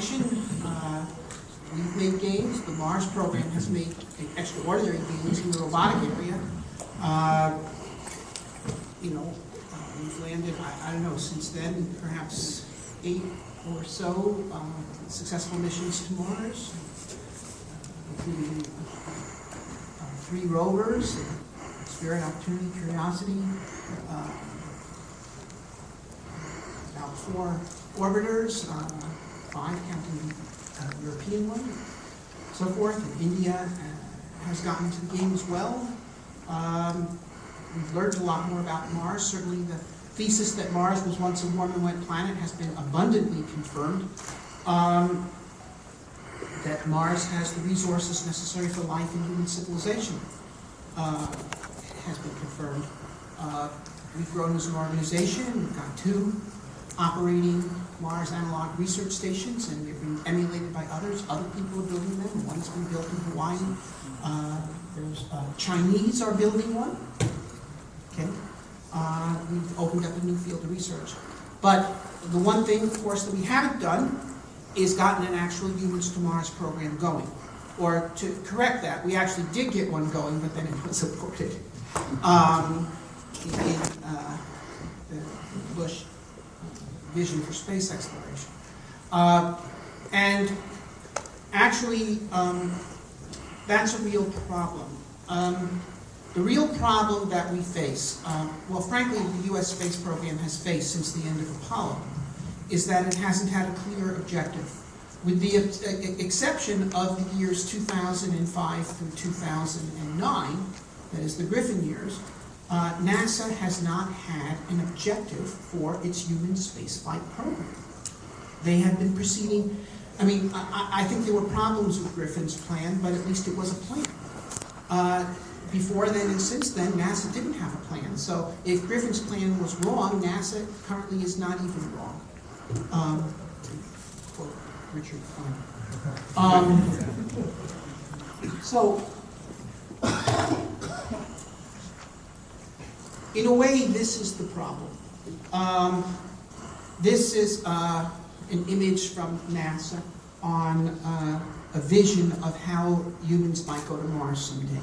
mentioned, we've made gains. The Mars program has made extraordinary gains in the robotic area. We've landed, I don't know, since then, perhaps 8 or so successful missions to Mars, including 3 rovers, Spirit, Opportunity, Curiosity, about 4 orbiters, 5 counting the European one, so forth. And India has gotten to the game as well. We've learned a lot more about Mars. Certainly the thesis that Mars was once a warm and wet planet has been abundantly confirmed. That Mars has the resources necessary for life and human civilization has been confirmed. We've grown as an organization. We've got 2 operating Mars analog research stations, and they've been emulated by others. Other people are building them. One's been built in Hawaii. There's Chinese are building one. Okay, we've opened up a new field of research. But the one thing, of course, that we haven't done is gotten an actual Humans to Mars program going. Or to correct that, we actually did get one going, but then it was aborted in the Bush vision for space exploration. And actually, that's a real problem. The real problem that we face, well, frankly, the U.S. space program has faced since the end of Apollo, is that it hasn't had a clear objective. With the exception of the years 2005 through 2009, that is the Griffin years, NASA has not had an objective for its human spaceflight program. They have been proceeding, I think there were problems with Griffin's plan, but at least it was a plan. Before then and since then, NASA didn't have a plan. So if Griffin's plan was wrong, NASA currently is not even wrong. Quote Richard Feynman. So, in a way, this is the problem. This is an image from NASA on a vision of how humans might go to Mars someday.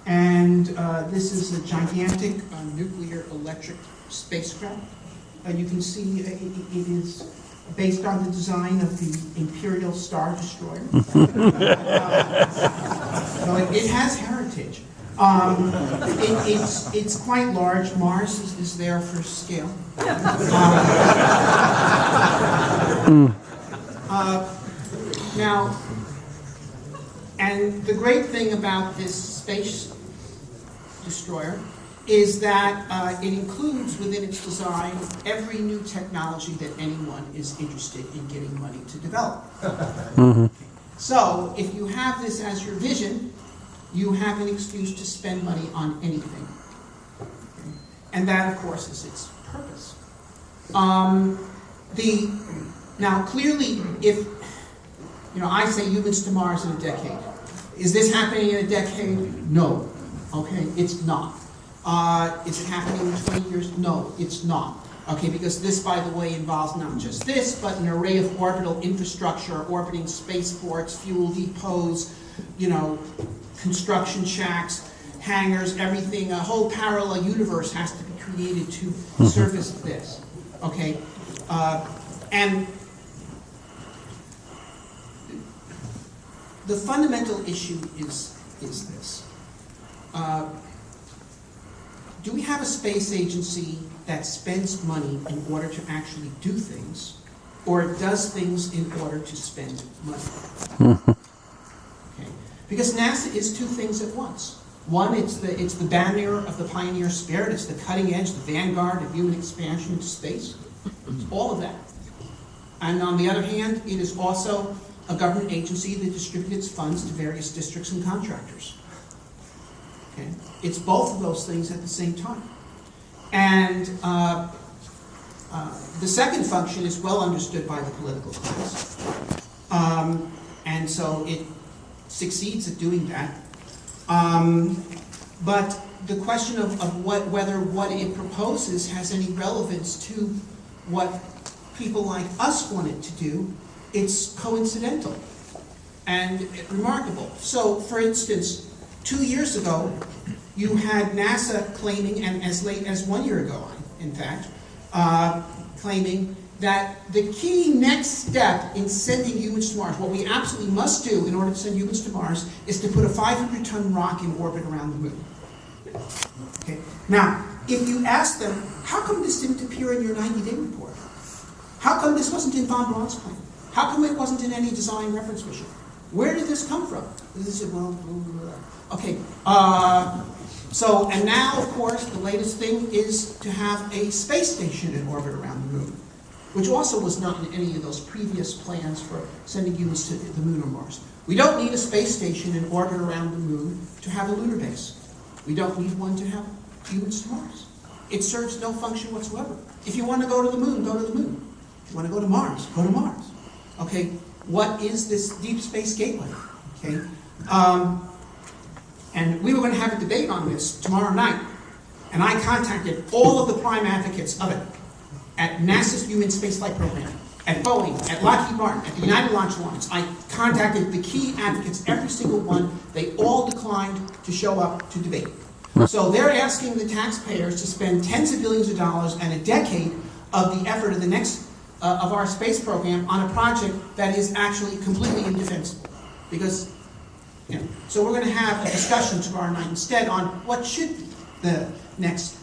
And this is a gigantic nuclear electric spacecraft. You can see it is based on the design of the Imperial Star Destroyer. So it has heritage. It's quite large. Mars is there for scale. Now, and the great thing about this space destroyer is that it includes within its design every new technology that anyone is interested in getting money to develop. Mm-hmm. So, if you have this as your vision, you have an excuse to spend money on anything. Okay? And that, of course, is its purpose. Now, clearly, if, I say humans to Mars in a decade. Is this happening in a decade? No. Okay, it's not. Is it happening in 20 years? No, it's not. Okay, because this, by the way, involves not just this, but an array of orbital infrastructure, orbiting spaceports, fuel depots, construction shacks, hangars, everything. A whole parallel universe has to be created to surface this. Okay, and the fundamental issue is this. Do we have a space agency that spends money in order to actually do things, or does things in order to spend money? Okay. Because NASA is 2 things at once. One, it's the banner of the pioneer spirit. It's the cutting edge, the vanguard of human expansion into space. It's all of that. And on the other hand, it is also a government agency that distributes funds to various districts and contractors. Okay? It's both of those things at the same time. And the second function is well understood by the political class. And so it succeeds at doing that. But the question of whether what it proposes has any relevance to what people like us want it to do it's coincidental and remarkable. So, for instance, 2 years ago, you had NASA claiming, and as late as 1 year ago, in fact, claiming that the key next step in sending humans to Mars, what we absolutely must do in order to send humans to Mars, is to put a 500-ton rock in orbit around the moon. Okay. Now, if you ask them, how come this didn't appear in your 90-day report? How come this wasn't in von Braun's plan? How come it wasn't in any design reference mission? Where did this come from? This is, well, okay. So, and now, of course, the latest thing is to have a space station in orbit around the moon, which also was not in any of those previous plans for sending humans to the moon or Mars. We don't need a space station in orbit around the moon to have a lunar base. We don't need one to have humans to Mars. It serves no function whatsoever. If you want to go to the moon, go to the moon. If you want to go to Mars, go to Mars. Okay, what is this deep space gateway? Okay, and we were going to have a debate on this tomorrow night, and I contacted all of the prime advocates of it at NASA's Human Spaceflight Program, at Boeing, at Lockheed Martin, at the United Launch Alliance. I contacted the key advocates, every single one. They all declined to show up to debate. So they're asking the taxpayers to spend tens of billions of dollars and a decade of the effort of the next of our space program on a project that is actually completely indefensible. Because, you know, so we're going to have a discussion tomorrow night instead on what should be the next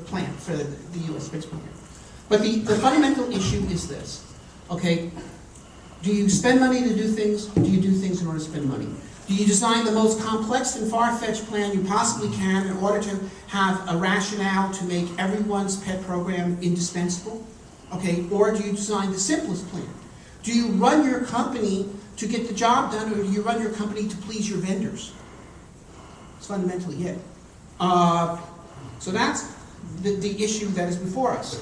plan for the U.S. space program. But the fundamental issue is this, okay? Do you spend money to do things, or do you do things in order to spend money? Do you design the most complex and far-fetched plan you possibly can in order to have a rationale to make everyone's pet program indispensable? Okay, or do you design the simplest plan? Do you run your company to get the job done, or do you run your company to please your vendors? It's fundamentally it. So that's the issue that is before us.